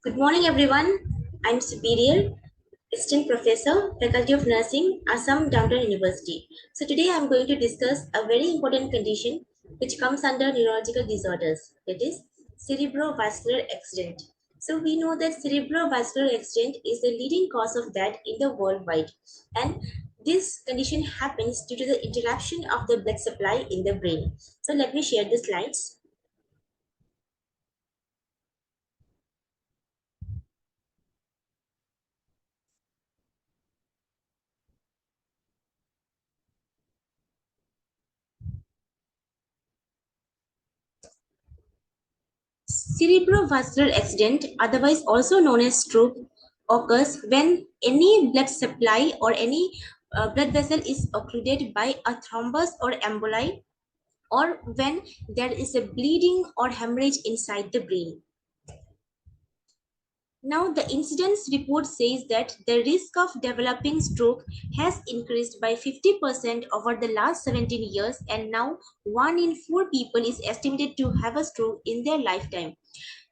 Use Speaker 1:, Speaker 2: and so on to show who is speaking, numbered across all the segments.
Speaker 1: Good morning, everyone. I'm Superior, Assistant Professor, Faculty of Nursing, Assam Downtown University. So today I'm going to discuss a very important condition which comes under neurological disorders, that is cerebrovascular accident. So we know that cerebrovascular accident is the leading cause of death in the worldwide, and this condition happens due to the interruption of the blood supply in the brain. So let me share the slides. Cerebrovascular accident, otherwise also known as stroke, occurs when any blood supply or any blood vessel is occluded by a thrombus or emboli, or when there is a bleeding or hemorrhage inside the brain. Now, the incidence report says that the risk of developing stroke has increased by 50% over the last 17 years, and now 1 in 4 people is estimated to have a stroke in their lifetime.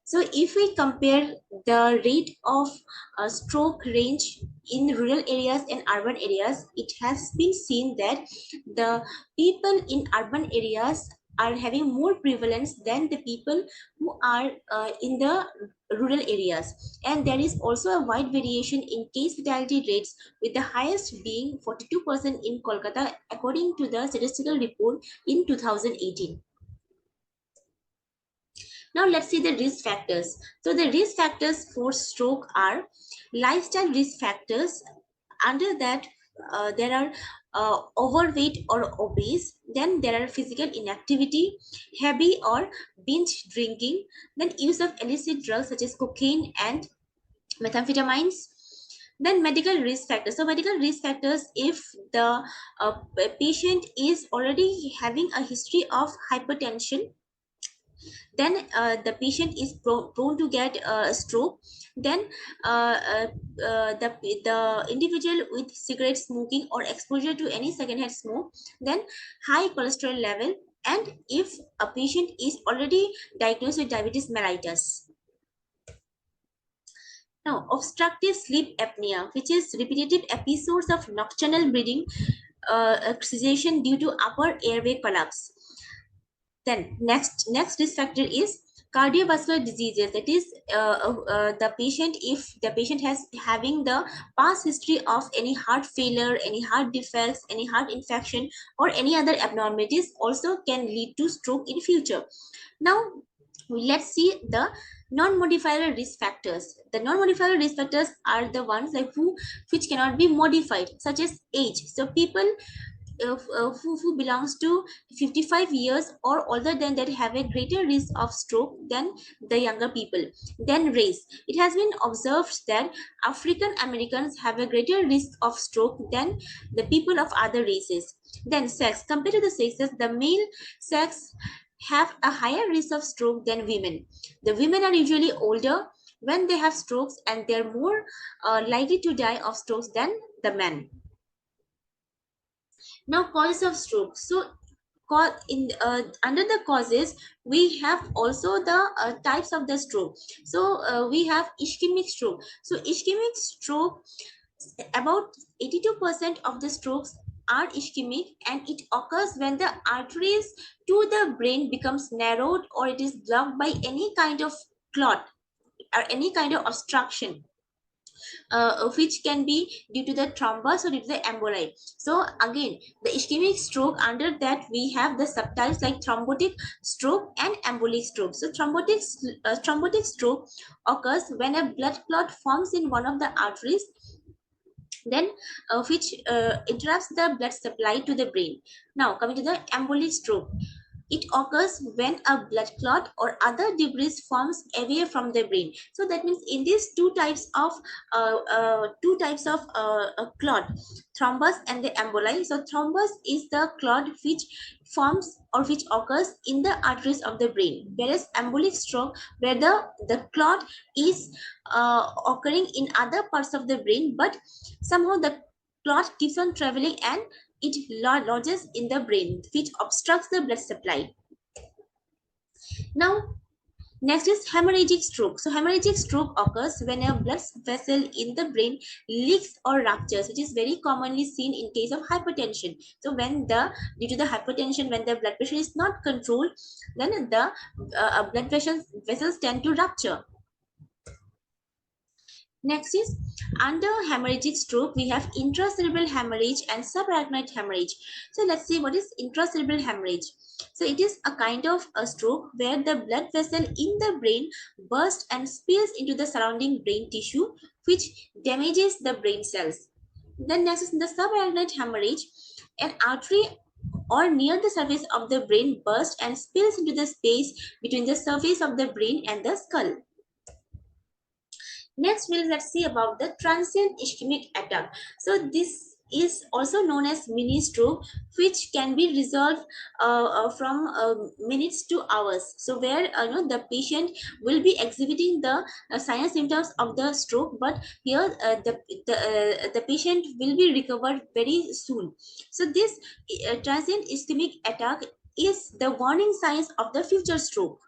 Speaker 1: So if we compare the rate of stroke range in rural areas and urban areas, it has been seen that the people in urban areas are having more prevalence than the people who are in the rural areas. And there is also a wide variation in case fatality rates, with the highest being 42% in Kolkata, according to the statistical report in 2018. Now let's see the risk factors. So the risk factors for stroke are lifestyle risk factors. Under that, there are overweight or obese. Then there are physical inactivity, heavy or binge drinking. Then use of illicit drugs such as cocaine and methamphetamines. Then medical risk factors. So medical risk factors, if the patient is already having a history of hypertension, then the patient is prone to get a stroke. Then uh, uh, the individual with cigarette smoking or exposure to any secondhand smoke, then high cholesterol level, and if a patient is already diagnosed with diabetes mellitus. Now, obstructive sleep apnea, which is repetitive episodes of nocturnal breathing cessation due to upper airway collapse. Then next risk factor is cardiovascular diseases. That is, the patient, if the patient has having the past history of any heart failure, any heart defects, any heart infection, or any other abnormalities, also can lead to stroke in future. Now let's see the non-modifiable risk factors. The non-modifiable risk factors are the ones like which cannot be modified, such as age. So people who belongs to 55 years or older than that have a greater risk of stroke than the younger people. Then race. It has been observed that African Americans have a greater risk of stroke than the people of other races. Then sex. Compared to the sexes, the male sex have a higher risk of stroke than women. The women are usually older when they have strokes, and they're more likely to die of strokes than the men. Now, causes of stroke. So in under the causes, we have also the types of the stroke. So we have ischemic stroke. So ischemic stroke, about 82% of the strokes are ischemic, and it occurs when the arteries to the brain becomes narrowed, or it is blocked by any kind of clot or any kind of obstruction, which can be due to the thrombus or due to the emboli. So again, the ischemic stroke, under that we have the subtypes like thrombotic stroke and embolic stroke. So thrombotic stroke occurs when a blood clot forms in one of the arteries, then which interrupts the blood supply to the brain. Now coming to the embolic stroke, it occurs when a blood clot or other debris forms away from the brain. So that means in these two types of clot, thrombus and the emboli. So thrombus is the clot which forms or which occurs in the arteries of the brain, whereas embolic stroke, where the clot is occurring in other parts of the brain, but somehow the clot keeps on traveling and it lodges in the brain, which obstructs the blood supply. Now Next is hemorrhagic stroke. So hemorrhagic stroke occurs when a blood vessel in the brain leaks or ruptures, which is very commonly seen in case of hypertension. So when the due to the hypertension, when the blood pressure is not controlled, then the blood vessels tend to rupture. Next is, under hemorrhagic stroke, we have intracerebral hemorrhage and subarachnoid hemorrhage. So let's see what is intracerebral hemorrhage. So it is a kind of a stroke where the blood vessel in the brain bursts and spills into the surrounding brain tissue, which damages the brain cells. Then next is the subarachnoid hemorrhage. An artery or near the surface of the brain bursts and spills into the space between the surface of the brain and the skull. Next, let's see about the transient ischemic attack. So this is also known as mini stroke, which can be resolved from minutes to hours. So where the patient will be exhibiting the signs and symptoms of the stroke, but here the patient will be recovered very soon. So this transient ischemic attack is the warning signs of the future stroke.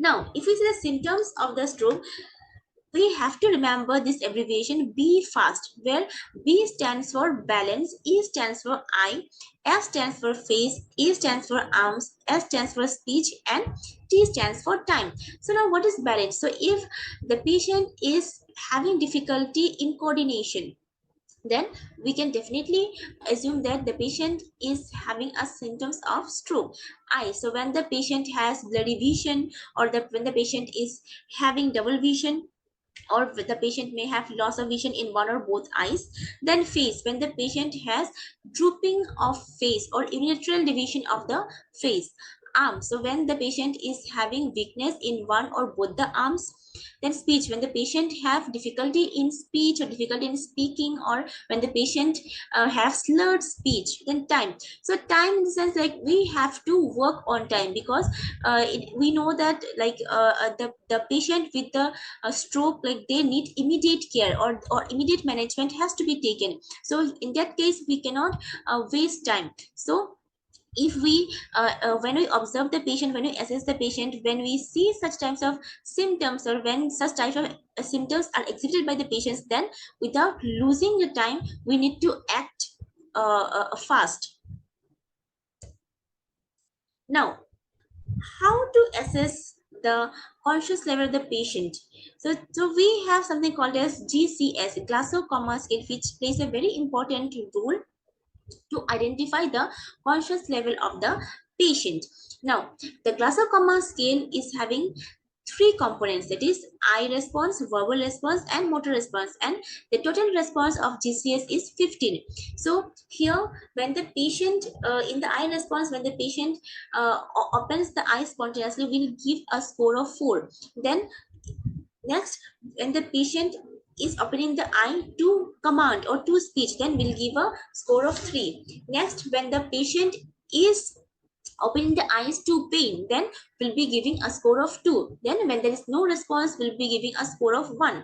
Speaker 1: Now, if we see the symptoms of the stroke, we have to remember this abbreviation B FAST, where B stands for balance, E stands for eye, F stands for face, E stands for arms, S stands for speech, and T stands for time. So now what is balance? So if the patient is having difficulty in coordination, then we can definitely assume that the patient is having a symptoms of stroke. Eye, so when the patient has blurry vision, or when the patient is having double vision, or the patient may have loss of vision in one or both eyes. Then face, when the patient has drooping of face or unilateral division of the face. Arm, so when the patient is having weakness in one or both the arms. Then speech, when the patient have difficulty in speech or difficulty in speaking, or when the patient have slurred speech. Then time, so time in the sense like we have to work on time, because we know that like the patient with the stroke, like they need immediate care, or immediate management has to be taken. So in that case we cannot waste time. So if we when we observe the patient, when we assess the patient, when we see such types of symptoms, or when such type of symptoms are exhibited by the patients, then without losing the time we need to act fast. Now, how to assess the conscious level of the patient? So we have something called as GCS, Glasgow Coma Scale, which plays a very important role to identify the conscious level of the patient. Now, the Glasgow Coma Scale is having three components, that is eye response, verbal response, and motor response, and the total response of GCS is 15. So here, when the patient in the eye response, when the patient opens the eye spontaneously, will give a score of 4. Then next, when the patient is opening the eye to command or to speech, then we'll give a score of 3. Next, when the patient is opening the eyes to pain, then we'll be giving a score of 2. Then when there is no response, we'll be giving a score of 1.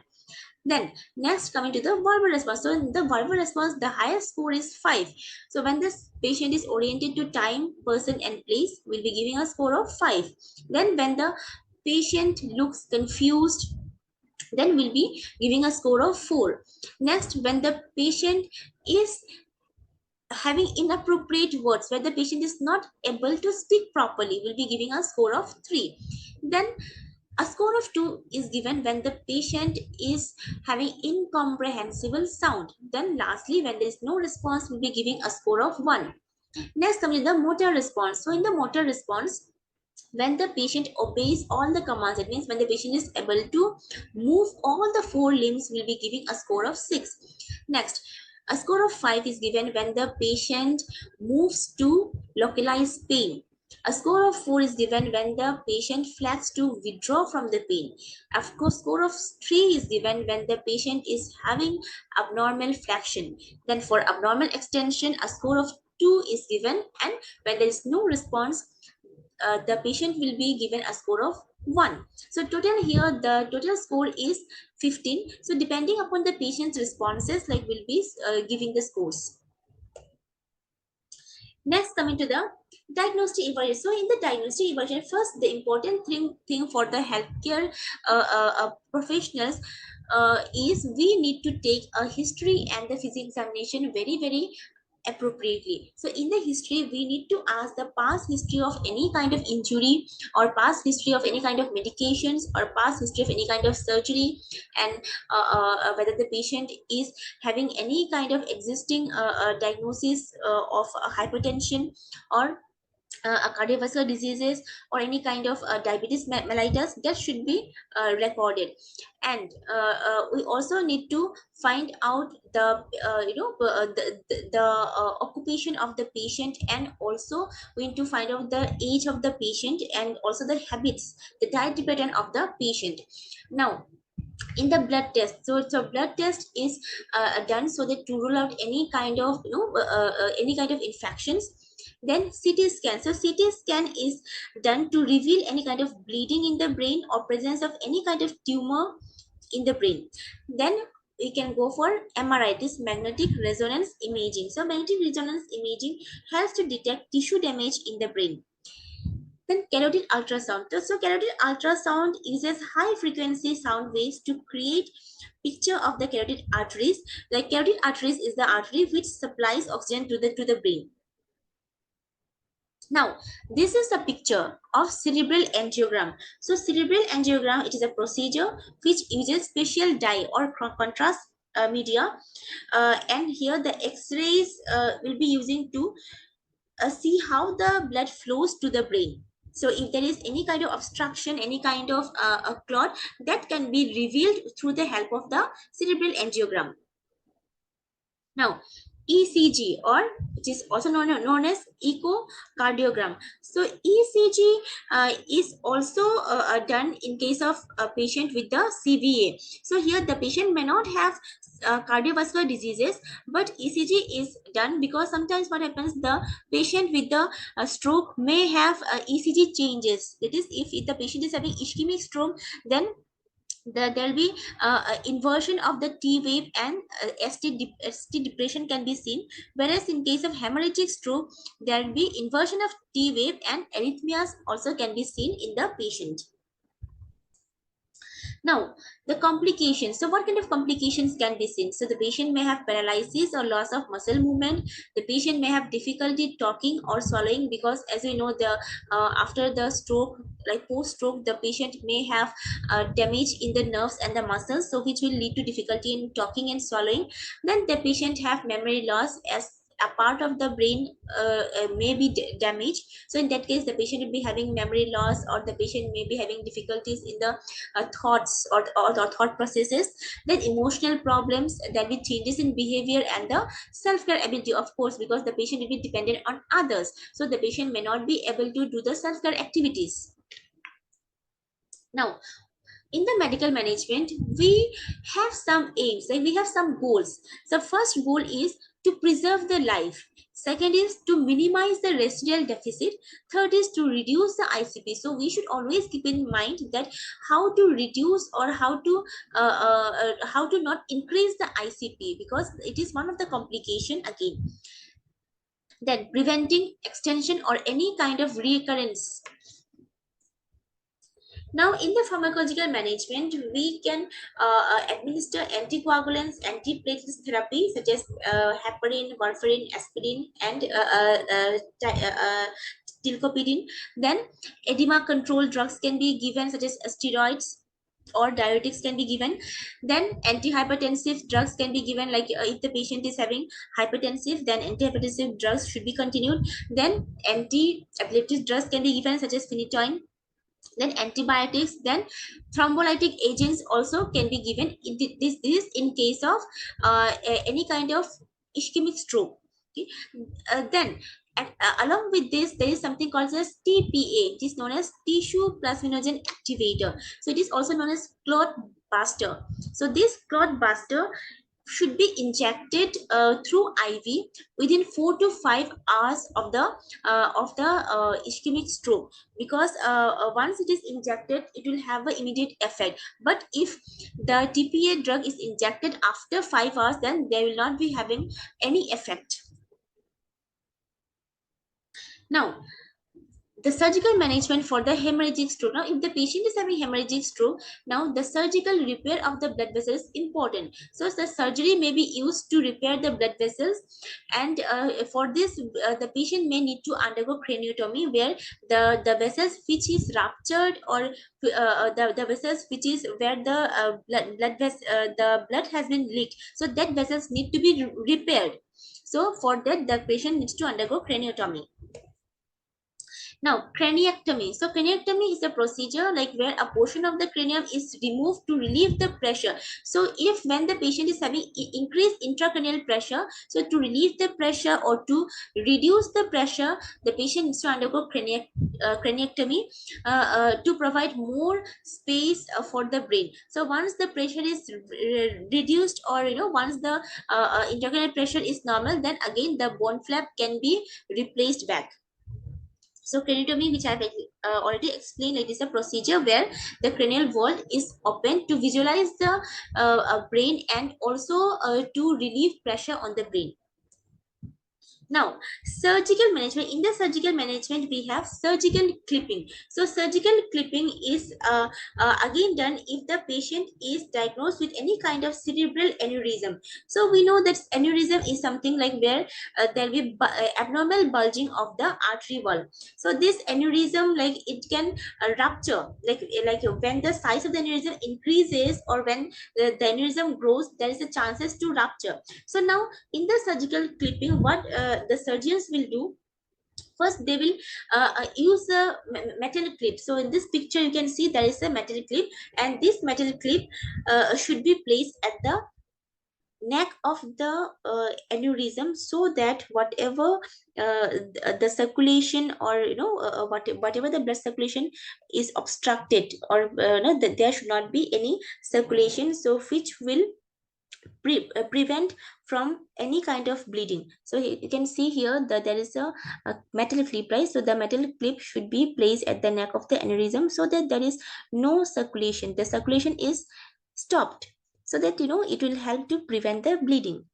Speaker 1: Then next, coming to the verbal response. So in the verbal response, the highest score is 5. So when this patient is oriented to time, person, and place, we'll be giving a score of 5. Then when the patient looks confused, then we'll be giving a score of 4. Next, when the patient is having inappropriate words, where the patient is not able to speak properly, we'll be giving a score of 3. Then a score of 2 is given when the patient is having incomprehensible sound. Then lastly, when there is no response, we'll be giving a score of 1. Next, coming to the motor response. So in the motor response, when the patient obeys all the commands, it means when the patient is able to move all the 4 limbs, will be giving a score of 6. Next, a score of 5 is given when the patient moves to localize pain. A score of 4 is given when the patient flags to withdraw from the pain. Of course, score of 3 is given when the patient is having abnormal flexion. Then for abnormal extension, a score of 2 is given, and when there is no response, the patient will be given a score of 1. So total here, the total score is 15. So depending upon the patient's responses, like we'll be giving the scores. Next, coming to the Diagnostic evaluation. So in the diagnostic evaluation, first the important thing for the healthcare professionals is we need to take a history and the physical examination very appropriately. So in the history, we need to ask the past history of any kind of injury, or past history of any kind of medications, or past history of any kind of surgery, and whether the patient is having any kind of existing diagnosis of hypertension, or cardiovascular diseases, or any kind of diabetes mellitus, that should be recorded. And we also need to find out the occupation of the patient, and also we need to find out the age of the patient, and also the habits, the diet pattern of the patient. Now in the blood test, so blood test is done so that to rule out any kind of any kind of infections. Then CT scan, so CT scan is done to reveal any kind of bleeding in the brain, or presence of any kind of tumor in the brain. Then we can go for MRI, this magnetic resonance imaging. So magnetic resonance imaging helps to detect tissue damage in the brain. Then carotid ultrasound. So carotid ultrasound uses high frequency sound waves to create picture of the carotid arteries. The carotid arteries is the artery which supplies oxygen to the brain. Now, this is a picture of cerebral angiogram. So cerebral angiogram, it is a procedure which uses special dye or contrast media, and here the X-rays will be using to see how the blood flows to the brain. So if there is any kind of obstruction, any kind of a clot, that can be revealed through the help of the cerebral angiogram. Now, ECG, or which is also known as echocardiogram. So ECG is also done in case of a patient with the CVA. So here the patient may not have cardiovascular diseases, but ECG is done because sometimes what happens, the patient with the stroke may have ECG changes. That is, if the patient is having ischemic stroke, then there'll be inversion of the T wave, and ST depression can be seen. Whereas in case of hemorrhagic stroke, there'll be inversion of T wave, and arrhythmias also can be seen in the patient. Now, the complications. So, what kind of complications can be seen? So, the patient may have paralysis or loss of muscle movement. The patient may have difficulty talking or swallowing, because, as we know, the after the stroke, like post-stroke, the patient may have damage in the nerves and the muscles, so which will lead to difficulty in talking and swallowing. Then the patient have memory loss, as a part of the brain may be damaged. So in that case, the patient will be having memory loss, or the patient may be having difficulties in the thoughts, or the thought processes. Then emotional problems, there will be changes in behavior and the self-care ability, of course, because the patient will be dependent on others, so the patient may not be able to do the self-care activities. Now, in the medical management, we have some aims, like we have some goals. The first goal is to preserve the life. Second is to minimize the residual deficit. Third is to reduce the ICP. So we should always keep in mind that how to reduce, or how to not increase the ICP, because it is one of the complication again. Then preventing extension or any kind of recurrence. Now, in the pharmacological management, we can administer anticoagulants, antiplatelet therapy, such as heparin, warfarin, aspirin, and tilcopidine. Then, edema control drugs can be given, such as steroids, or diuretics can be given. Then antihypertensive drugs can be given, like if the patient is having hypertensive, then antihypertensive drugs should be continued. Then anti-epileptic drugs can be given, such as phenytoin. Then antibiotics, then thrombolytic agents also can be given. This is in case of any kind of ischemic stroke. Okay. Then along with this, there is something called as TPA. It is known as tissue plasminogen activator. So it is also known as clot buster. So this clot buster should be injected through IV within 4 to 5 hours of the ischemic stroke, because once it is injected, it will have an immediate effect. But if the TPA drug is injected after 5 hours, then they will not be having any effect. Now, the surgical management for the hemorrhagic stroke. Now, if the patient is having hemorrhagic stroke, now the surgical repair of the blood vessels is important. So the surgery may be used to repair the blood vessels, and for this, the patient may need to undergo craniotomy, where the vessels which is ruptured, or the vessels which is where the the blood has been leaked, so that vessels need to be repaired. So for that, the patient needs to undergo craniotomy. Now, craniectomy. So, craniectomy is a procedure like where a portion of the cranium is removed to relieve the pressure. So, if when the patient is having increased intracranial pressure, so to relieve the pressure or to reduce the pressure, the patient needs to undergo craniectomy to provide more space for the brain. So, once the pressure is reduced, or once the intracranial pressure is normal, then again the bone flap can be replaced back. So craniotomy, which I've already explained, it is a procedure where the cranial wall is open to visualize the brain, and also to relieve pressure on the brain. Now, surgical management. In the surgical management, we have surgical clipping. So, surgical clipping is again done if the patient is diagnosed with any kind of cerebral aneurysm. So, we know that aneurysm is something like where there will be abnormal bulging of the artery wall. So, this aneurysm, like it can rupture, like when the size of the aneurysm increases, or when the aneurysm grows, there is a chances to rupture. So now, in the surgical clipping, what the surgeons will do, first they will use a metal clip. So in this picture you can see there is a metal clip, and this metal clip should be placed at the neck of the aneurysm, so that whatever the circulation, or whatever the blood circulation is obstructed, or no, that there should not be any circulation, so which will prevent from any kind of bleeding. So you can see here that there is a metal clip, right? So the metal clip should be placed at the neck of the aneurysm, so that there is no circulation, the circulation is stopped, so that it will help to prevent the bleeding.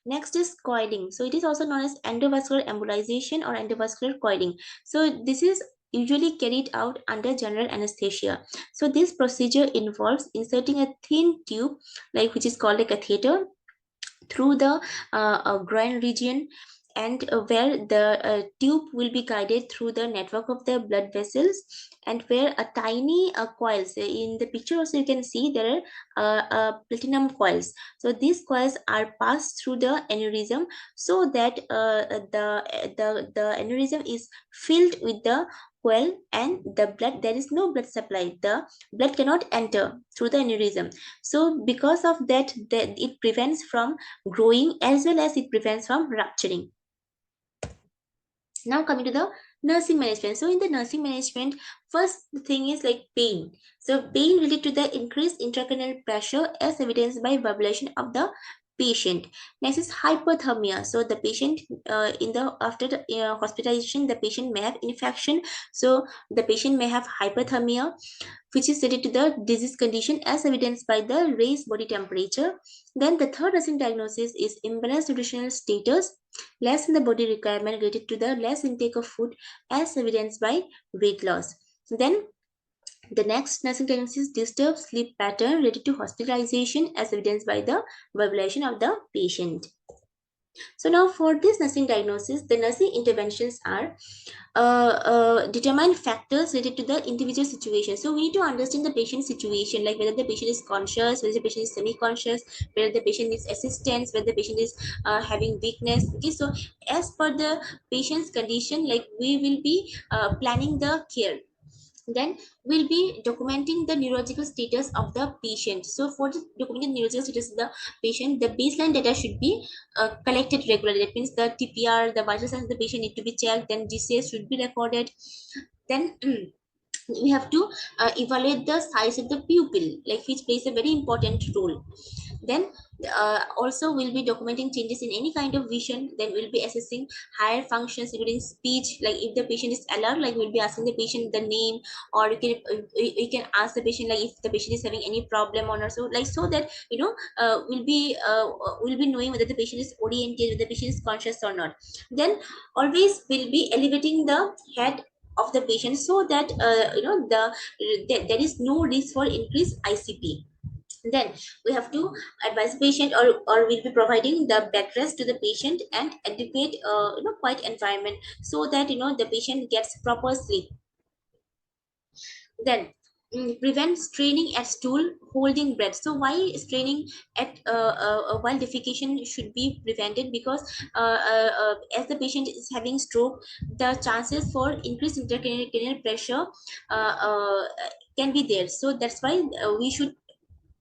Speaker 1: Next is coiling. So it is also known as endovascular embolization or endovascular coiling. So this is usually carried out under general anesthesia. So this procedure involves inserting a thin tube, like which is called a catheter, through the groin region, and where the tube will be guided through the network of the blood vessels, and where a tiny coils, in the picture also you can see there are platinum coils. So these coils are passed through the aneurysm, so that the aneurysm is filled with the coil, and the blood, there is no blood supply, the blood cannot enter through the aneurysm. So because of that, it prevents from growing, as well as it prevents from rupturing. Now coming to the nursing management. So in the nursing management, first thing is like pain. So pain related to the increased intracranial pressure as evidenced by vibration of the patient. Next is hypothermia. So the patient in the after the hospitalization, the patient may have infection. So the patient may have hypothermia, which is related to the disease condition as evidenced by the raised body temperature. Then the third nursing diagnosis is imbalanced nutritional status, less in the body requirement related to the less intake of food as evidenced by weight loss. Then the next nursing diagnosis is disturbed sleep pattern related to hospitalization as evidenced by the vibration of the patient. So now for this nursing diagnosis, the nursing interventions are determine factors related to the individual situation. So we need to understand the patient situation, like whether the patient is conscious, whether the patient is semi-conscious, whether the patient needs assistance, whether the patient is having weakness. Okay, so as per the patient's condition, like we will be planning the care. Then we'll be documenting the neurological status of the patient. So for the documenting neurological status of the patient, the baseline data should be collected regularly. That means the TPR, the vital signs of the patient need to be checked. Then GCS should be recorded. Then we have to evaluate the size of the pupil, like which plays a very important role. Then also we'll be documenting changes in any kind of vision. Then we'll be assessing higher functions including speech, like if the patient is alert, like we'll be asking the patient the name, or you can ask the patient like if the patient is having any problem or not, so like so that we'll be knowing whether the patient is oriented, whether the patient is conscious or not. Then always we'll be elevating the head of the patient so that there is no risk for increased ICP. Then we have to advise the patient, or we'll be providing the bed rest to the patient and adequate quiet environment so that the patient gets proper sleep. Then prevent straining at stool holding breath. So why straining at while defecation should be prevented? Because as the patient is having stroke, the chances for increased intracranial pressure uh, uh, can be there. So that's why we should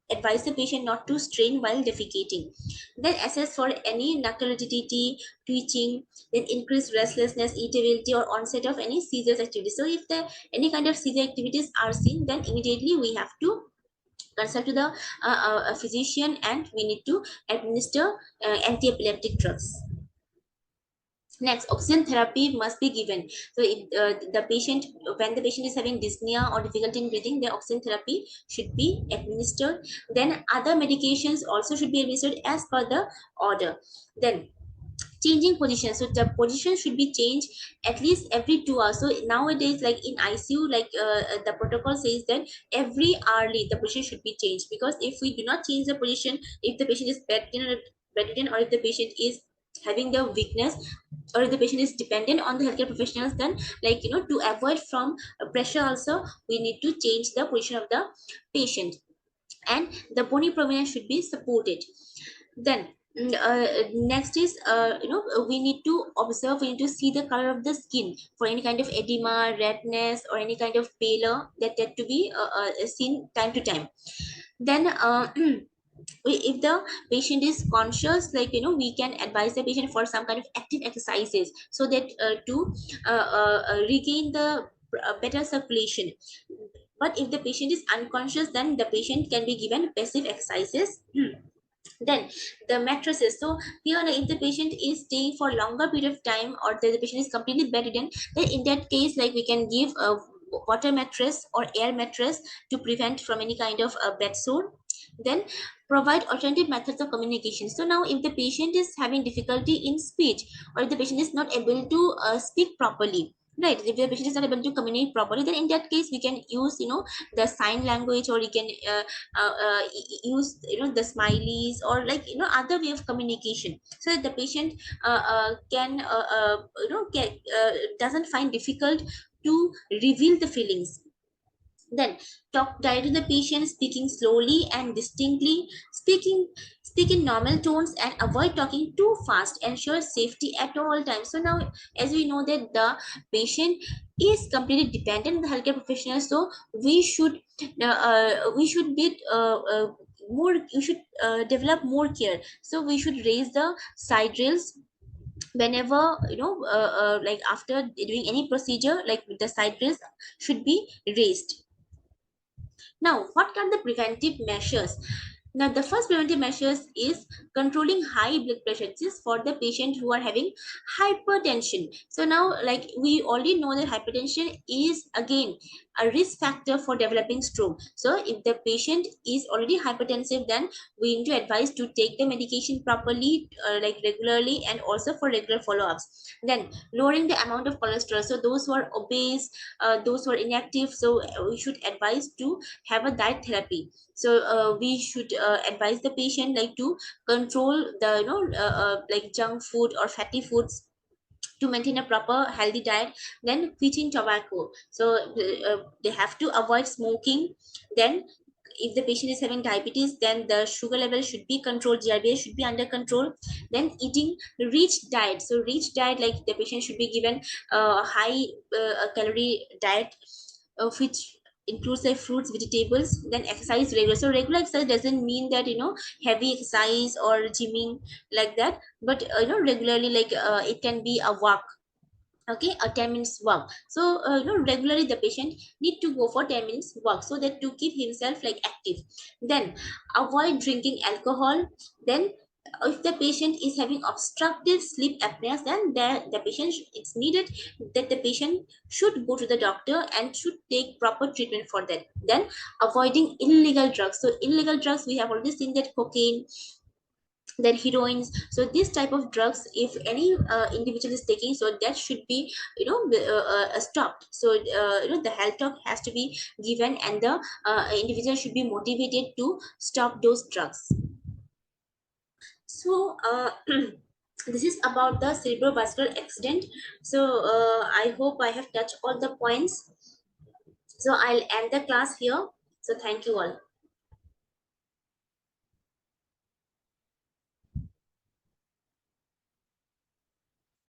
Speaker 1: advise the patient not to strain while defecating. Then assess for any knuckle rigidity, twitching, then increased restlessness, irritability, or onset of any seizures activity. So if the any kind of seizure activities are seen, then immediately we have to consult to the a physician, and we need to administer anti-epileptic drugs. Next, oxygen therapy must be given. So, if when the patient is having dyspnea or difficulty in breathing, the oxygen therapy should be administered. Then, other medications also should be administered as per the order. Then, changing position, so the position should be changed at least every 2 hours. So nowadays, like in ICU, like the protocol says that every hourly the position should be changed, because if we do not change the position, if the patient is bedridden, or if the patient is having the weakness, or if the patient is dependent on the healthcare professionals, then to avoid from pressure also, we need to change the position of the patient, and the bony prominence should be supported. Then next is we need to observe, we need to see the color of the skin for any kind of edema, redness, or any kind of pallor that to be seen time to time. Then if the patient is conscious, we can advise the patient for some kind of active exercises so that to regain the better circulation. But if the patient is unconscious, then the patient can be given passive exercises. Then the mattresses. So here, like, if the patient is staying for longer period of time, or the patient is completely bedridden, then in that case, like, we can give a water mattress or air mattress to prevent from any kind of bed sore. Then provide alternative methods of communication. So now if the patient is having difficulty in speech, or if the patient is not able to speak properly, right, if the patient is not able to communicate properly, then in that case we can use the sign language, or you can use the smileys, or other way of communication, so that the patient can get doesn't find difficult to reveal the feelings. Then talk directly to the patient, speaking slowly and distinctly. Speak in normal tones and avoid talking too fast. Ensure safety at all times. So now, as we know that the patient is completely dependent on the healthcare professional, so we should be more. You should develop more care. So we should raise the side rails whenever like after doing any procedure, like the side rails should be raised. Now, what are the preventive measures? Now, the first preventive measures is controlling high blood pressure. This is for the patient who are having hypertension. So now, like, we already know that hypertension is again a risk factor for developing stroke. So if the patient is already hypertensive, then we need to advise to take the medication properly, like regularly, and also for regular follow-ups. Then lowering the amount of cholesterol. So those who are obese, those who are inactive, so we should advise to have a diet therapy. So we should advise the patient like to control the like junk food or fatty foods to maintain a proper healthy diet. Then quitting tobacco, so they have to avoid smoking. Then if the patient is having diabetes, then the sugar level should be controlled, GRBS should be under control. Then eating rich diet. So rich diet, like the patient should be given a high calorie diet, which includes like fruits, vegetables. Then exercise regular. So regular exercise doesn't mean that heavy exercise or gymming like that, but regularly, like it can be a walk, okay, a 10 minutes walk. So regularly the patient need to go for 10 minutes walk, so that to keep himself like active. Then avoid drinking alcohol. Then if the patient is having obstructive sleep apnea, then the patient it's needed that the patient should go to the doctor and should take proper treatment for that. Then avoiding illegal drugs. So illegal drugs, we have already seen that cocaine, then heroines. So this type of drugs, if any individual is taking, so that should be stopped. So the health talk has to be given, and the individual should be motivated to stop those drugs. So this is about the cerebrovascular accident. So I hope I have touched all the points. So I'll end the class here. So thank you all.